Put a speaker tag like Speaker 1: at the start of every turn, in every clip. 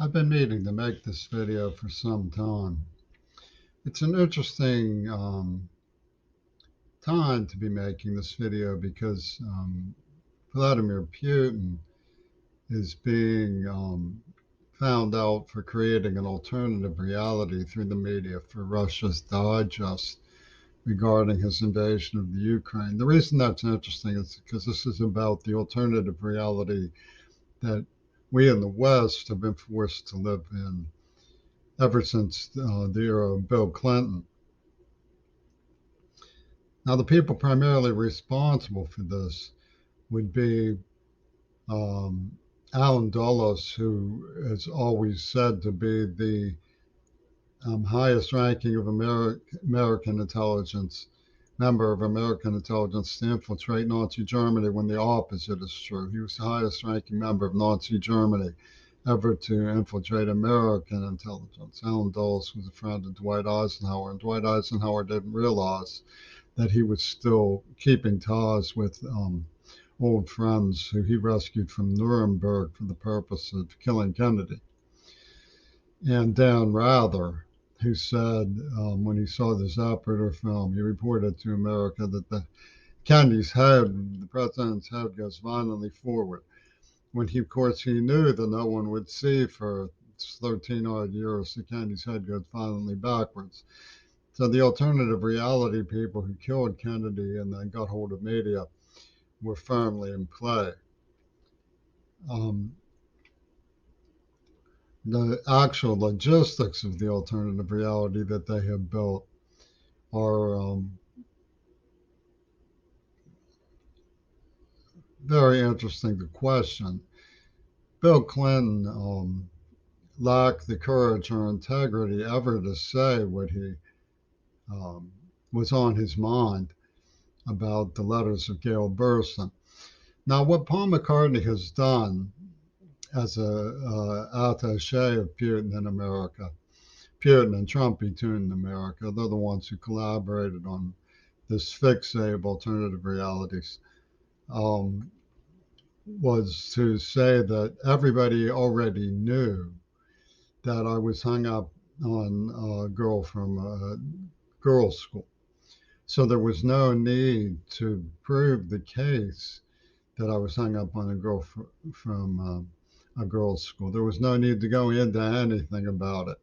Speaker 1: I've been meaning to make this video for some time. It's an interesting time to be making this video because Vladimir Putin is being found out for creating an alternative reality through the media for Russia's Digest regarding his invasion of the Ukraine. The reason that's interesting is because this is about the alternative reality that we in the West have been forced to live in ever since the era of Bill Clinton. Now, the people primarily responsible for this would be um, Alan Dulles, who is always said to be the highest ranking of American intelligence, member of American intelligence to infiltrate Nazi Germany, when the opposite is true. He was the highest ranking member of Nazi Germany ever to infiltrate American intelligence. Alan Dulles was a friend of Dwight Eisenhower, and Dwight Eisenhower didn't realize that he was still keeping ties with old friends who he rescued from Nuremberg for the purpose of killing Kennedy. And Dan Rather, who said when he saw the Zapruder film, he reported to America that the Kennedy's head, the president's head, goes violently forward. When he, of course, he knew that no one would see for 13 odd years the Kennedy's head goes violently backwards. So the alternative reality people who killed Kennedy and then got hold of media were firmly in play. The actual logistics of the alternative reality that they have built are very interesting to question. Bill Clinton lacked the courage or integrity ever to say what he was on his mind about the letters of Gail Burstyn. Now, what Paul McCartney has done as a attaché of Putin in America, Putin and Trump between America, they're the ones who collaborated on this fixate of alternative realities, was to say that everybody already knew that I was hung up on a girl from a girls' school. So there was no need to prove the case that I was hung up on a girl from a girls' school. There was no need to go into anything about it.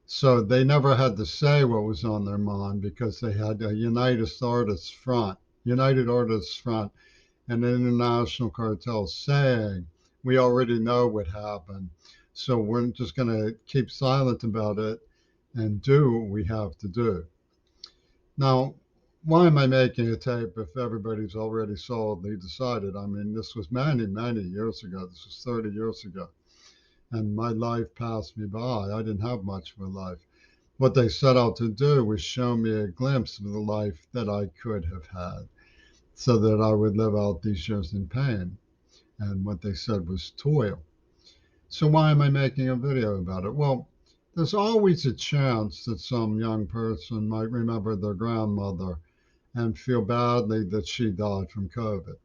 Speaker 1: So they never had to say what was on their mind because they had a United Artists Front, and an international cartel saying, we already know what happened. So we're just going to keep silent about it and do what we have to do. Now, why am I making a tape if everybody's already solidly decided? I mean, this was many, many years ago. This was 30 years ago. And my life passed me by. I didn't have much of a life. What they set out to do was show me a glimpse of the life that I could have had so that I would live out these years in pain. And what they said was toil. So why am I making a video about it? Well, there's always a chance that some young person might remember their grandmother and feel badly that she died from COVID.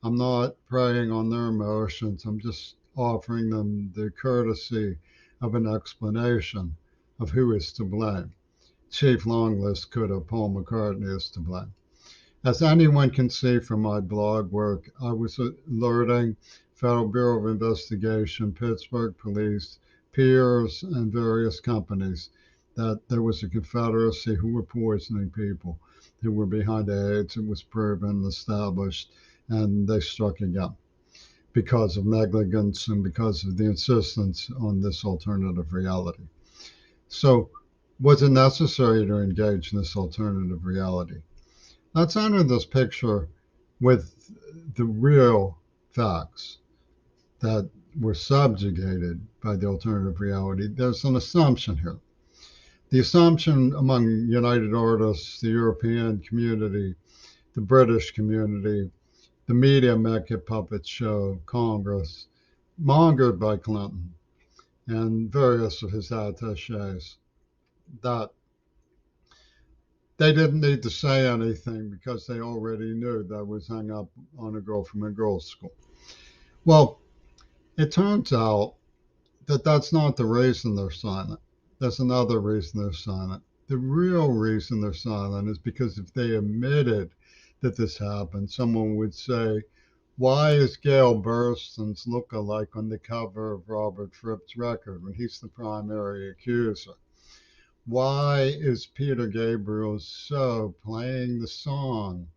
Speaker 1: I'm not preying on their emotions. I'm just offering them the courtesy of an explanation of who is to blame. Chief Longlist could have Paul McCartney is to blame. As anyone can see from my blog work, I was alerting Federal Bureau of Investigation, Pittsburgh Police, peers, and various companies that there was a confederacy who were poisoning people, who were behind AIDS. It was proven, established, and they struck again because of negligence and because of the insistence on this alternative reality. So, was it necessary to engage in this alternative reality? Let's enter this picture with the real facts that were subjugated by the alternative reality. There's an assumption here. The assumption among United Artists, the European community, the British community, the media Mecca puppet show, Congress, mongered by Clinton and various of his attaches, that they didn't need to say anything because they already knew that I was hung up on a girl from a girls' school. Well, it turns out that's not the reason they're silent. That's another reason they're silent. The real reason they're silent is because if they admitted that this happened, someone would say, why is Gail Burston's look-alike on the cover of Robert Fripp's record when he's the primary accuser? Why is Peter Gabriel's So playing the song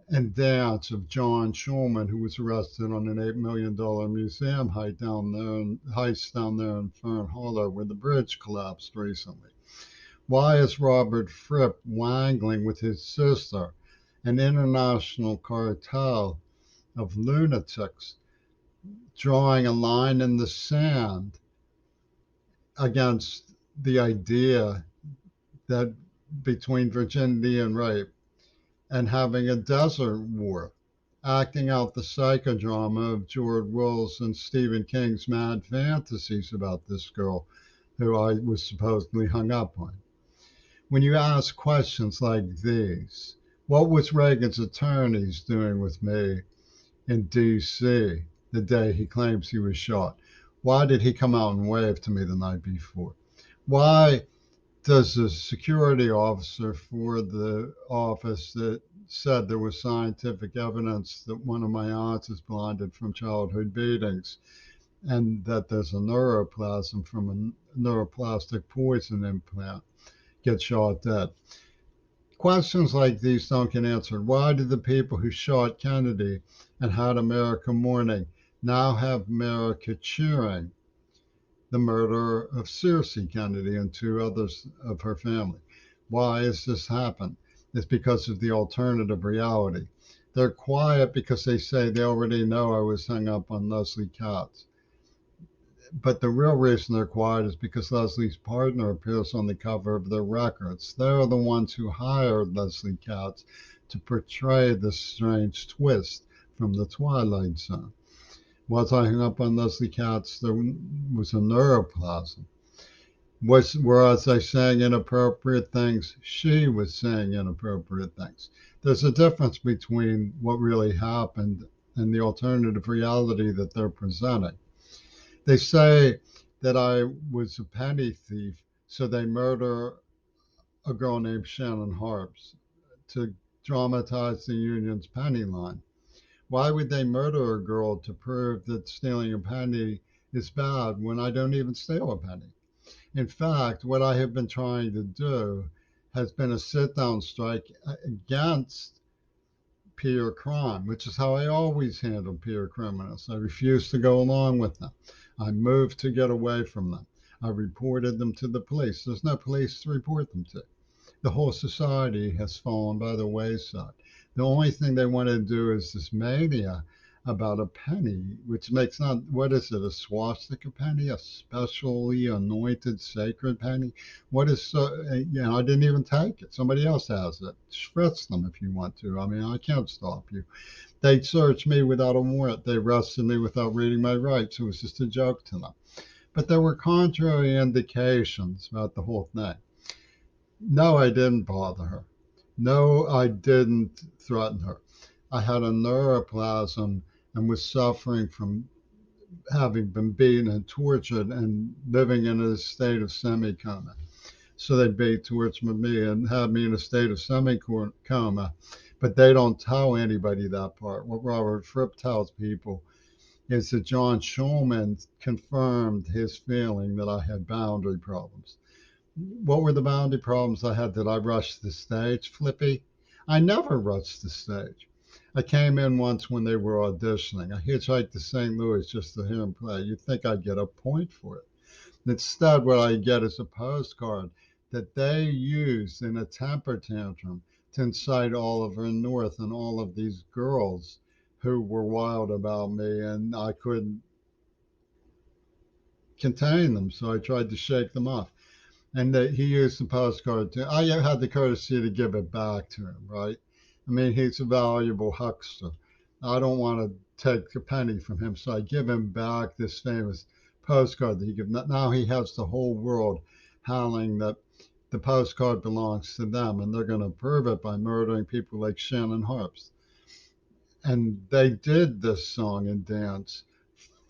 Speaker 1: and dance of John Schulman, who was arrested on an $8 million museum heist down there in Fern Hollow, where the bridge collapsed recently? Why is Robert Fripp wangling with his sister, an international cartel of lunatics, drawing a line in the sand against the idea that between virginity and rape, and having a desert war, acting out the psychodrama of George Will's and Stephen King's mad fantasies about this girl who I was supposedly hung up on? When you ask questions like these, what was Reagan's attorneys doing with me in D.C. the day he claims he was shot? Why did he come out and wave to me the night before? Why does the security officer for the office that said there was scientific evidence that one of my aunts is blinded from childhood beatings and that there's a neuroplasm from a neuroplastic poison implant get shot dead? Questions like these don't get answered. Why did the people who shot Kennedy and had America mourning now have America cheering the murder of Circe Kennedy and two others of her family? Why has this happened? It's because of the alternative reality. They're quiet because they say they already know I was hung up on Leslie Katz. But the real reason they're quiet is because Leslie's partner appears on the cover of their records. They're the ones who hired Leslie Katz to portray this strange twist from the Twilight Zone. Was I hung up on Leslie Katz? There was a neuroplasm. Whereas I saying inappropriate things, she was saying inappropriate things. There's a difference between what really happened and the alternative reality that they're presenting. They say that I was a penny thief, so they murder a girl named Shannon Harps to dramatize the union's penny line. Why would they murder a girl to prove that stealing a penny is bad when I don't even steal a penny? In fact, what I have been trying to do has been a sit-down strike against peer crime, which is how I always handle peer criminals. I refuse to go along with them. I moved to get away from them. I reported them to the police. There's no police to report them to. The whole society has fallen by the wayside. The only thing they want to do is this mania about a penny, which makes not, what is it, a swastika penny, a specially anointed sacred penny? What is, I didn't even take it. Somebody else has it. Spritz them if you want to. I mean, I can't stop you. They searched me without a warrant. They arrested me without reading my rights. It was just a joke to them. But there were contrary indications about the whole thing. No, I didn't bother her. No, I didn't threaten her. I had a neuroplasm and was suffering from having been beaten and tortured and living in a state of semi-coma. So they beat, tortured me, and had me in a state of semi-coma. But they don't tell anybody that part. What Robert Fripp tells people is that John Schulman confirmed his feeling that I had boundary problems. What were the boundary problems I had? Did I rush the stage, Flippy? I never rushed the stage. I came in once when they were auditioning. I hitchhiked to St. Louis just to hear him play. You'd think I'd get a point for it. Instead, what I get is a postcard that they used in a temper tantrum to incite Oliver North and all of these girls who were wild about me, and I couldn't contain them, so I tried to shake them off. And he used the postcard to, I had the courtesy to give it back to him, right? I mean, he's a valuable huckster. I don't want to take a penny from him, so I give him back this famous postcard that he gave. Now he has the whole world howling that the postcard belongs to them, and they're going to prove it by murdering people like Shannon Harps. And they did this song and dance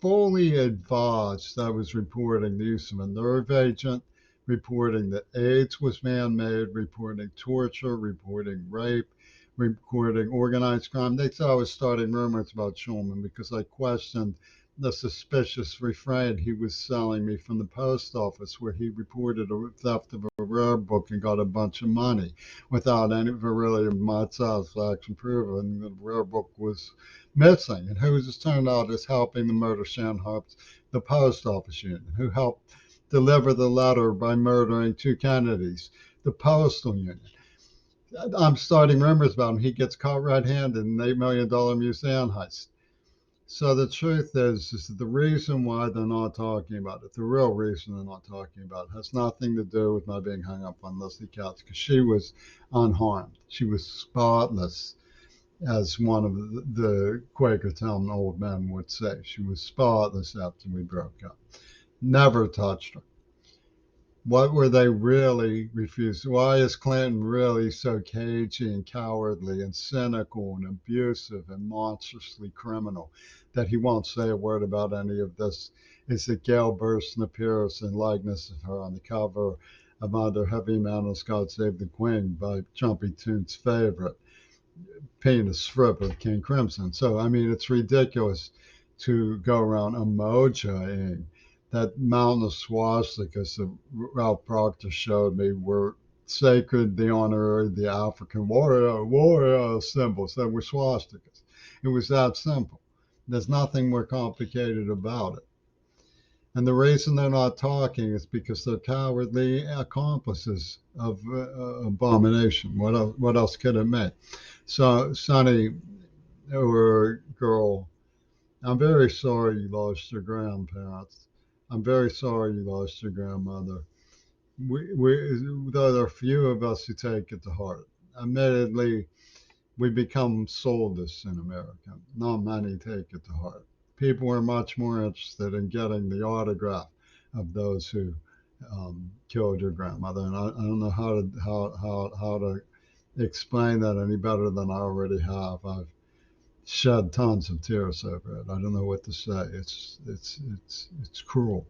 Speaker 1: fully advised I was reporting the use of a nerve agent, reporting that AIDS was man-made, reporting torture, reporting rape, reporting organized crime. They thought I was starting rumors about Schulman because I questioned the suspicious refrain he was selling me from the post office, where he reported a theft of a rare book and got a bunch of money without any really my satisfaction proving the rare book was missing. And who this turned out is helping the murder Shan Harps, the post office union, who helped deliver the letter by murdering two Kennedys, the postal union. I'm starting rumors about him. He gets caught red-handed in an $8 million museum heist. So the truth is that the reason why they're not talking about it, the real reason they're not talking about it, has nothing to do with my being hung up on Leslie Katz, because she was unharmed. She was spotless, as one of the Quakertown old men would say. She was spotless after we broke up. Never touched her. What were they really refusing? Why is Clinton really so cagey and cowardly and cynical and abusive and monstrously criminal that he won't say a word about any of this? Is that Gail Burstyn appears in likeness of her on the cover of Under Heavy Mantles, God Save the Queen by Jumpy Toon's favorite, penis strip of King Crimson. So, I mean, it's ridiculous to go around emojiing that mountain of swastikas that Ralph Proctor showed me were sacred, the honor, the African warrior symbols that were swastikas. It was that simple. There's nothing more complicated about it. And the reason they're not talking is because they're cowardly accomplices of abomination. What else could it mean? So, Sonny, or girl, I'm very sorry you lost your grandparents. I'm very sorry you lost your grandmother. Though there are few of us who take it to heart. Admittedly, we become soulless in America. Not many take it to heart. People are much more interested in getting the autograph of those who killed your grandmother, and I don't know how to explain that any better than I already have. I've shed tons of tears over it. I don't know what to say. It's cruel.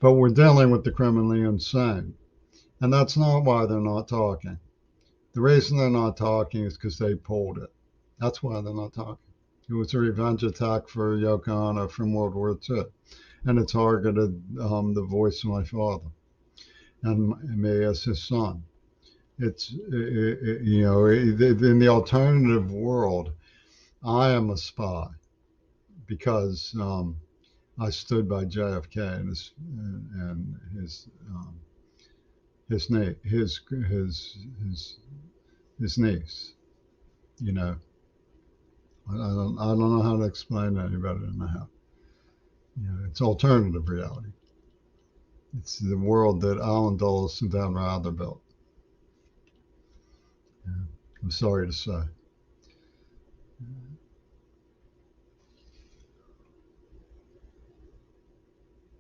Speaker 1: But we're dealing with the criminally insane, and that's not why they're not talking. The reason they're not talking is because they pulled it. That's why they're not talking. It was a revenge attack for Yoko Ono from World War II, and it targeted the voice of my father and me as his son. In the alternative world, I am a spy because I stood by JFK and his niece. You know, I don't know how to explain it any better than I have. You know, it's alternative reality. It's the world that Alan Dulles and Dan Rather built. Yeah. I'm sorry to say.